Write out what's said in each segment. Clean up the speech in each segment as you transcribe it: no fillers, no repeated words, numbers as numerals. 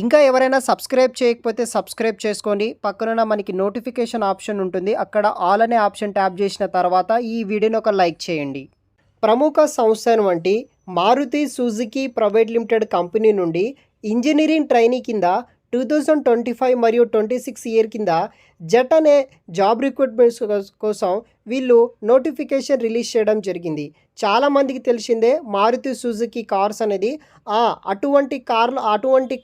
ఇంకా ఎవరైనా సబ్స్క్రైబ్ చేయకపోతే సబ్స్క్రైబ్ చేసుకోండి. పక్కనున్న మనకి నోటిఫికేషన్ ఆప్షన్ ఉంటుంది. అక్కడ ఆల్ అనే ఆప్షన్ ట్యాప్ చేసిన తర్వాత ఈ వీడియోని ఒక లైక్ చేయండి. ప్రముఖ సంస్థ వంటి Maruti Suzuki private limited company నుండి ఇంజనీరింగ్ ట్రైనీ కింద 2025 మరియు 26 ఇయర్ కింద జెట్ అనే జాబ్ రిక్రూట్మెంట్స్ కోసం వీళ్ళు నోటిఫికేషన్ రిలీజ్ చేయడం జరిగింది. చాలామందికి తెలిసిందే మారుతి సుజుకి కార్స్ అనేది అటువంటి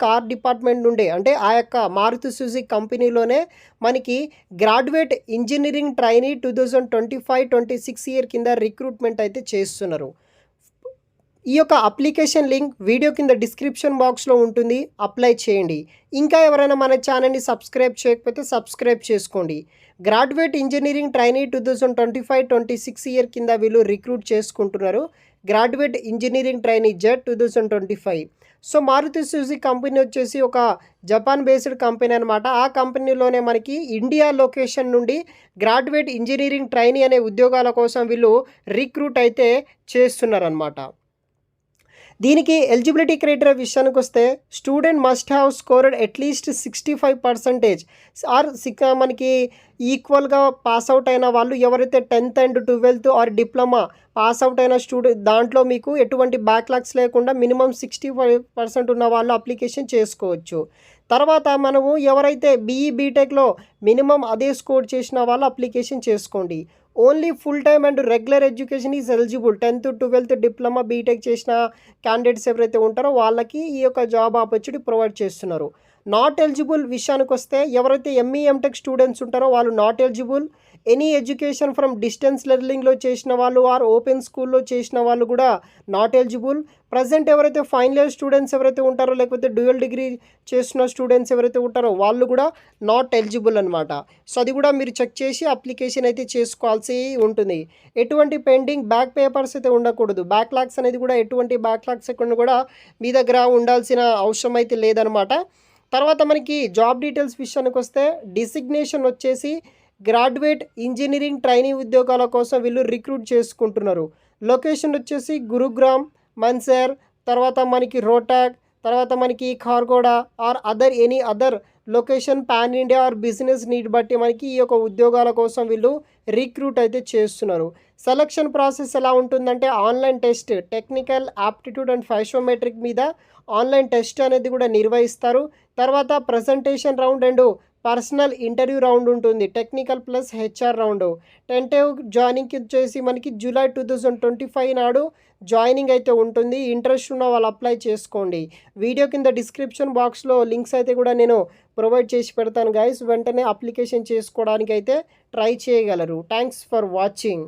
కార్ డిపార్ట్మెంట్ నుండే, అంటే ఆ యొక్క మారుతి సుజుకి కంపెనీలోనే మనకి గ్రాడ్యుయేట్ ఇంజనీరింగ్ ట్రైనీ 2025-26 ఇయర్ కింద రిక్రూట్మెంట్ అయితే చేస్తున్నారు. ఈ యొక్క అప్లికేషన్ లింక్ వీడియో కింద డిస్క్రిప్షన్ బాక్స్లో ఉంటుంది. అప్లై చేయండి. ఇంకా ఎవరైనా మన ఛానల్ని సబ్స్క్రైబ్ చేయకపోతే సబ్స్క్రైబ్ చేసుకోండి. గ్రాడ్యుయేట్ ఇంజనీరింగ్ ట్రైనీ 2025-26 ఇయర్ కింద వీళ్ళు రిక్రూట్ చేసుకుంటున్నారు. Graduate engineering trainee GET 2025. So Maruti Suzuki company వచ్చేసి ఒక జపాన్ బేస్డ్ కంపెనీ అనమాట. ఆ కంపెనీలోనే మనకి ఇండియా లొకేషన్ నుండి గ్రాడ్యుయేట్ ఇంజనీరింగ్ ట్రైనీ అనే ఉద్యోగాల కోసం వీళ్ళు రిక్రూట్ అయితే చేస్తున్నారనమాట. దీనికి ఎలిజిబిలిటీ క్రైటీరియా విషయానికి వస్తే student must have scored at least 65% or మనకి ఈక్వల్గా పాస్అవుట్ అయిన వాళ్ళు ఎవరైతే 10th and 12th or diploma pass out అయిన స్టూడెంట్, దాంట్లో మీకు ఎటువంటి బ్యాక్లాగ్స్ లేకుండా మినిమం 65% ఉన్న వాళ్ళు అప్లికేషన్ చేసుకోవచ్చు. తర్వాత మనము ఎవరైతే బీటెక్లో మినిమం అదే స్కోర్ చేసిన వాళ్ళు అప్లికేషన్ చేసుకోండి. Only full time and regular education is eligible. 10th 12th diploma BTech చేసిన క్యాండిడేట్స్ ఎవరైతే ఉంటారో వాళ్ళకి ఈ యొక్క జాబ్ ఆపర్చునిటీ ప్రొవైడ్ చేస్తున్నారు. నాట్ ఎలిజిబుల్ విషయానికి వస్తే ఎవరైతే ఎంఈ ఎంటెక్ స్టూడెంట్స్ ఉంటారో వాళ్ళు not eligible. Any education from distance లెర్నింగ్లో చేసిన వాళ్ళు ఆర్ ఓపెన్ స్కూల్లో చేసిన వాళ్ళు కూడా నాట్ ఎలిజిబుల్. ప్రజెంట్ ఎవరైతే ఫైనల్ ఇయర్ స్టూడెంట్స్ ఎవరైతే ఉంటారో, లేకపోతే డ్యూయల్ డిగ్రీ చేసిన స్టూడెంట్స్ ఎవరైతే ఉంటారో వాళ్ళు కూడా నాట్ ఎలిజిబుల్ అనమాట. సో అది కూడా మీరు చెక్ చేసి అప్లికేషన్ అయితే చేసుకోవాల్సి ఉంటుంది. ఎటువంటి పెండింగ్ బ్యాక్ పేపర్స్ అయితే ఉండకూడదు. బ్యాక్లాగ్స్ అనేది కూడా ఎటువంటి బ్యాక్లాగ్స్ ఎక్కడ కూడా మీ దగ్గర ఉండాల్సిన అవసరం అయితే లేదనమాట. తర్వాత మనకి జాబ్ డీటెయిల్స్ విషయానికి వస్తే డిసిగ్నేషన్ వచ్చేసి గ్రాడ్యుయేట్ ఇంజనీరింగ్ ట్రైనీ ఉద్యోగాల కోసం వీళ్ళు రిక్రూట్ చేసుకుంటున్నారు. లొకేషన్ వచ్చేసి గురుగ్రామ్, మన్సేర్, తర్వాత మనకి రోటాక్, తర్వాత మనకి Khargoda or any other location pan India or business need బట్టి మనకి ఈ యొక్క ఉద్యోగాల కోసం వీళ్ళు రిక్రూట్ అయితే చేస్తున్నారు. సెలక్షన్ ప్రాసెస్ ఎలా ఉంటుందంటే online test, technical aptitude and psychometric మీద ఆన్లైన్ టెస్ట్ అనేది కూడా నిర్వహిస్తారు. తర్వాత presentation round and personal interview round ఉంటుంది. Technical plus HR round. Tentative జాయినింగ్కి వచ్చేసి మనకి జూలై 2025 నాడు జాయినింగ్ అయితే ఉంటుంది. ఇంట్రెస్ట్ ఉన్న వాళ్ళు అప్లై చేసుకోండి. వీడియో కింద డిస్క్రిప్షన్ బాక్స్లో లింక్స్ అయితే కూడా నేను ప్రొవైడ్ చేసి పెడతాను గైస్. వెంటనే అప్లికేషన్ చేసుకోవడానికి అయితే ట్రై చేయగలరు. Thanks for watching.